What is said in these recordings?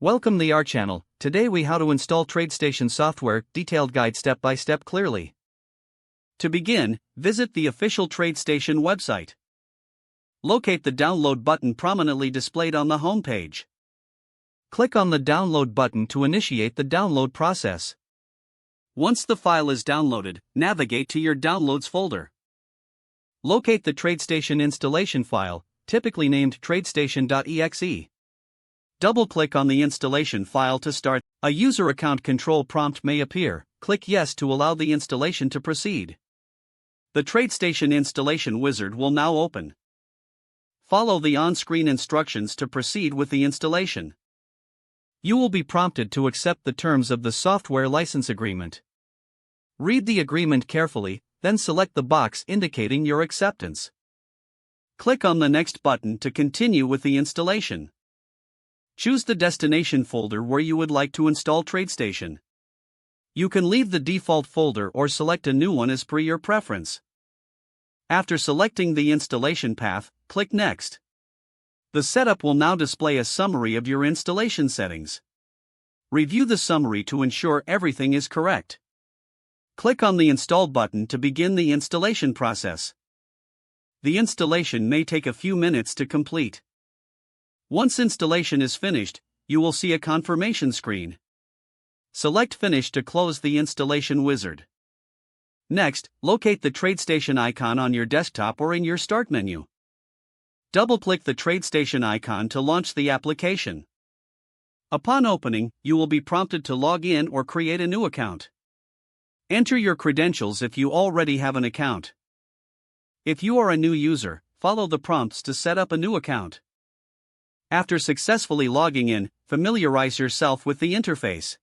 Welcome to our channel. Today we how to install TradeStation software, detailed guide step by step clearly. To begin, visit the official TradeStation website. Locate the download button prominently displayed on the home page. Click on the download button to initiate the download process. Once the file is downloaded, navigate to your downloads folder. Locate the TradeStation installation file, typically named TradeStation.exe. Double-click on the installation file to start. A user account control prompt may appear. Click Yes to allow the installation to proceed. The TradeStation installation wizard will now open. Follow the on-screen instructions to proceed with the installation. You will be prompted to accept the terms of the software license agreement. Read the agreement carefully, then select the box indicating your acceptance. Click on the Next button to continue with the installation. Choose the destination folder where you would like to install TradeStation. You can leave the default folder or select a new one as per your preference. After selecting the installation path, click Next. The setup will now display a summary of your installation settings. Review the summary to ensure everything is correct. Click on the Install button to begin the installation process. The installation may take a few minutes to complete. Once installation is finished, you will see a confirmation screen. Select Finish to close the installation wizard. Next, locate the TradeStation icon on your desktop or in your Start menu. Double-click the TradeStation icon to launch the application. Upon opening, you will be prompted to log in or create a new account. Enter your credentials if you already have an account. If you are a new user, follow the prompts to set up a new account. After successfully logging in, familiarize yourself with the interface.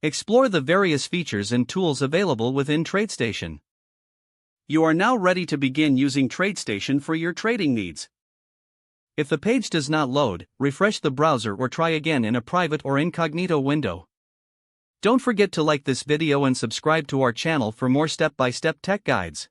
Explore the various features and tools available within TradeStation. You are now ready to begin using TradeStation for your trading needs. If the page does not load, refresh the browser or try again in a private or incognito window. Don't forget to like this video and subscribe to our channel for more step-by-step tech guides.